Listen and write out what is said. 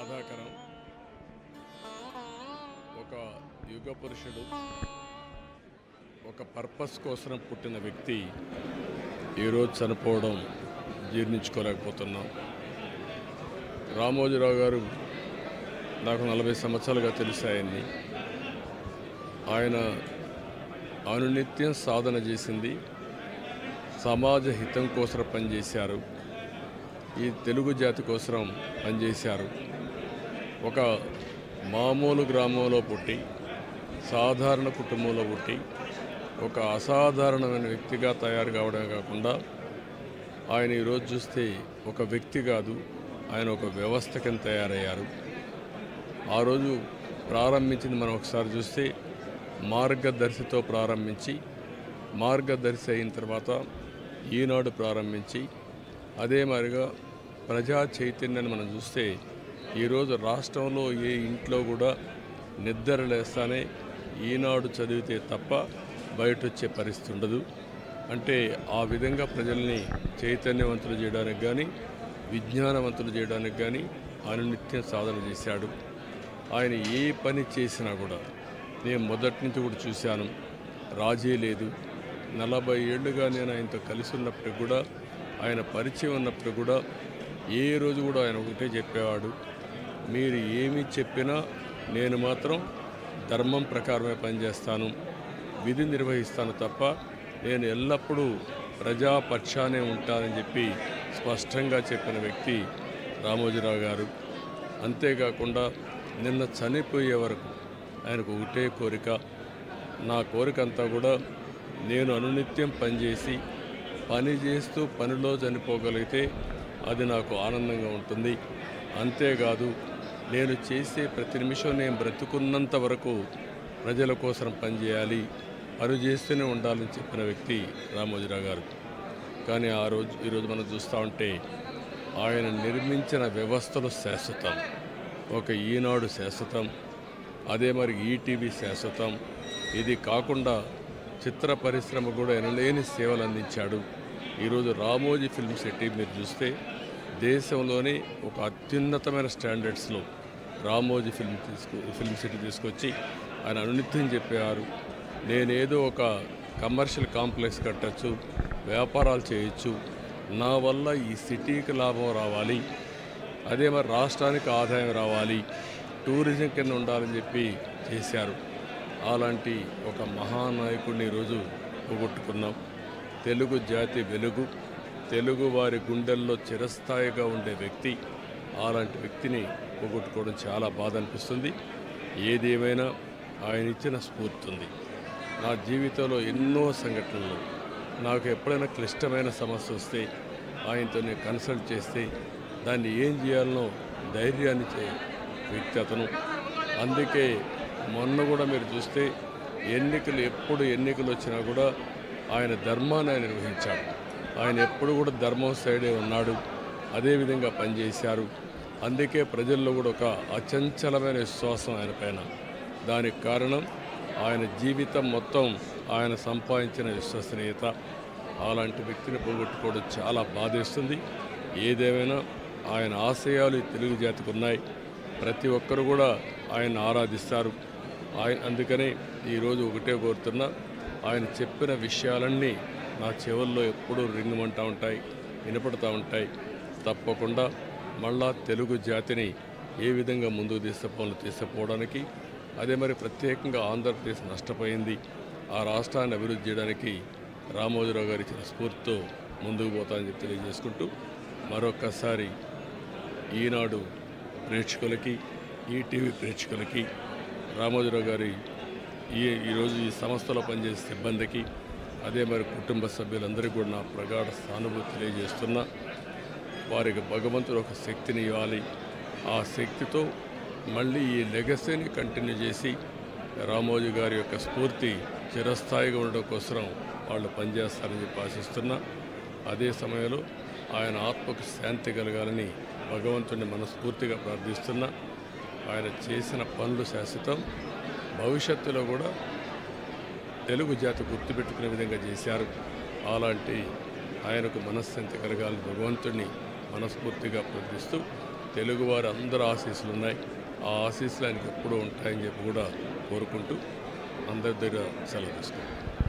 బాధాకరం. ఒక యుగ పురుషుడు, ఒక పర్పస్ కోసం పుట్టిన వ్యక్తి ఈరోజు చనిపోవడం జీర్ణించుకోలేకపోతున్నాం. రామోజీరావు గారు నాకు 40 సంవత్సరాలుగా తెలిసాయని. ఆయన అనునిత్యం సాధన చేసింది సమాజ హితం కోసం పనిచేశారు. ఈ తెలుగు జాతి కోసం పనిచేశారు. ఒక మామూలు గ్రామంలో పుట్టి, సాధారణ కుటుంబంలో పుట్టి, ఒక అసాధారణమైన వ్యక్తిగా తయారు కావడమే కాకుండా ఆయన ఈరోజు చూస్తే ఒక వ్యక్తి కాదు, ఆయన ఒక వ్యవస్థ కింద తయారయ్యారు. ఆ రోజు ప్రారంభించింది మనం ఒకసారి చూస్తే మార్గదర్శితో ప్రారంభించి, మార్గదర్శి అయిన తర్వాత ఈనాడు ప్రారంభించి, అదే మాదిరిగా ప్రజా చైతన్యాన్ని మనం చూస్తే ఈరోజు రాష్ట్రంలో ఏ ఇంట్లో కూడా నిద్ర లేస్తానే ఈనాడు చదివితే తప్ప బయట వచ్చే పరిస్థితి ఉండదు. అంటే ఆ విధంగా ప్రజల్ని చైతన్యవంతులు చేయడానికి కానీ, విజ్ఞానవంతులు చేయడానికి కానీ అనునిత్యం సాధన చేశాడు. ఆయన ఏ పని చేసినా కూడా నేను మొదటి నుంచి కూడా చూశాను, రాజీ లేదు. 40 ఏళ్ళుగా నేను ఆయనతో కలిసి ఉన్నప్పుడు కూడా, ఆయన పరిచయం ఉన్నప్పుడు కూడా ఏ రోజు కూడా ఆయన ఒకటే చెప్పేవాడు, మీరు ఏమి చెప్పినా నేను మాత్రం ధర్మం ప్రకారమే పనిచేస్తాను, విధి నిర్వహిస్తాను తప్ప నేను ఎల్లప్పుడూ ప్రజాపక్షానే ఉంటానని చెప్పి స్పష్టంగా చెప్పిన వ్యక్తి రామోజీరావు గారు. అంతేకాకుండా నిన్న చనిపోయే వరకు ఆయనకు ఒకటే కోరిక, నా కోరిక అంతా కూడా నేను అనునిత్యం పనిచేసి పని చేస్తూ పనిలో చనిపోగలిగితే అది నాకు ఆనందంగా ఉంటుంది. అంతేకాదు నేను చేసే ప్రతి నిమిషం నేను బ్రతుకున్నంత వరకు ప్రజల కోసం పనిచేయాలి, పని చేస్తూనే ఉండాలని చెప్పిన వ్యక్తి రామోజీరావు గారు. కానీ ఈరోజు మనం చూస్తూ ఉంటే ఆయన నిర్మించిన వ్యవస్థలు శాశ్వతం. ఒక ఈనాడు శాశ్వతం, అదే మరి ఈటీవీ శాశ్వతం. ఇది కాకుండా చిత్ర పరిశ్రమ కూడా ఎనలేని సేవలు అందించాడు. ఈరోజు రామోజీ ఫిల్మ్ సిటీ మీరు చూస్తే దేశంలోనే ఒక అత్యున్నతమైన స్టాండర్డ్స్లో రామోజీ ఫిల్మ్ సిటీ తీసుకొచ్చి ఆయన అనునిత్యం చెప్పేవారు, నేనేదో ఒక కమర్షియల్ కాంప్లెక్స్ కట్టచ్చు, వ్యాపారాలు చేయొచ్చు, నా వల్ల ఈ సిటీకి లాభం రావాలి, అదే మరి రాష్ట్రానికి ఆదాయం రావాలి, టూరిజం కింద ఉండాలని చెప్పి చేశారు. అలాంటి ఒక మహానాయకుడిని ఈరోజు పోగొట్టుకున్నాం. తెలుగు జాతి వెలుగు, తెలుగు వారి గుండెల్లో చిరస్థాయిగా ఉండే వ్యక్తి, అలాంటి వ్యక్తిని పోగొట్టుకోవడం చాలా బాధ అనిపిస్తుంది. ఏదేమైనా ఆయన ఇచ్చిన స్ఫూర్తి ఉంది. నా జీవితంలో ఎన్నో సంఘటనలు, నాకు ఎప్పుడైనా క్లిష్టమైన సమస్య వస్తే ఆయనతో నేను కన్సల్ట్ చేస్తే దాన్ని ఏం చేయాలనో ధైర్యాన్ని ఇచ్చే వ్యక్తి అతను. అందుకే మొన్న కూడా మీరు చూస్తే ఎప్పుడు ఎన్నికలు వచ్చినా కూడా ఆయన ధర్మాన్ని ఆయన నిర్వహించాడు. ఆయన ఎప్పుడు కూడా ధర్మం సైడే ఉన్నాడు, అదేవిధంగా పనిచేశారు. అందుకే ప్రజల్లో కూడా ఒక అచంచలమైన విశ్వాసం ఆయన పైన. దానికి కారణం ఆయన జీవితం మొత్తం ఆయన సంపాదించిన విశ్వసనీయత. అలాంటి వ్యక్తిని పోగొట్టుకోవడం చాలా బాధేస్తుంది. ఏదేమైనా ఆయన ఆశయాలు తెలుగు జాతికి ఉన్నాయి. ప్రతి ఒక్కరు కూడా ఆయన ఆరాధిస్తారు. అందుకనే ఈరోజు ఒకటే కోరుతున్నా, ఆయన చెప్పిన విషయాలన్నీ నా చెవుల్లో ఎప్పుడూ రింగమంటూ ఉంటాయి, వినపడుతూ ఉంటాయి. తప్పకుండా మళ్ళా తెలుగు జాతిని ఏ విధంగా ముందుకు తీసుకుపోవడానికి, అదే మరి ప్రత్యేకంగా ఆంధ్రప్రదేశ్ నష్టపోయింది, ఆ రాష్ట్రాన్ని అభివృద్ధి చేయడానికి రామోజీరావు గారు ఇచ్చిన స్ఫూర్తితో ముందుకు పోతానని చెప్పి తెలియజేసుకుంటూ, మరొక్కసారి ఈనాడు ప్రేక్షకులకి, ఈటీవీ ప్రేక్షకులకి, రామోజీరావు గారి ఈరోజు ఈ సంస్థలో పనిచేసే సిబ్బందికి, అదే మరి కుటుంబ సభ్యులందరికీ కూడా నా ప్రగాఢ సానుభూతి తెలియజేస్తున్నా. వారికి భగవంతుడు ఒక శక్తిని ఇవ్వాలి. ఆ శక్తితో మళ్ళీ ఈ లెగసీని కంటిన్యూ చేసి రామోజీ గారి యొక్క స్ఫూర్తి చిరస్థాయిగా ఉండడం కోసం వాళ్ళు పనిచేస్తారని చెప్పి ఆశిస్తున్నా. అదే సమయంలో ఆయన ఆత్మకు శాంతి కలగాలని భగవంతుడిని మనస్ఫూర్తిగా ప్రార్థిస్తున్నా. ఆయన చేసిన పనులు శాశ్వతం. భవిష్యత్తులో కూడా తెలుగు జాతి గుర్తుపెట్టుకునే విధంగా చేశారు. అలాంటి ఆయనకు మనశ్శాంతి కలగాలని భగవంతుడిని మనస్ఫూర్తిగా ప్రార్థిస్తూ తెలుగువారి అందరి ఆశీస్సులు ఉన్నాయి. ఆ ఆశీస్సులు ఆయనకి ఎప్పుడూ ఉంటాయని చెప్పి కూడా కోరుకుంటూ అందరి దగ్గర సెలవు తీసుకుంటాం.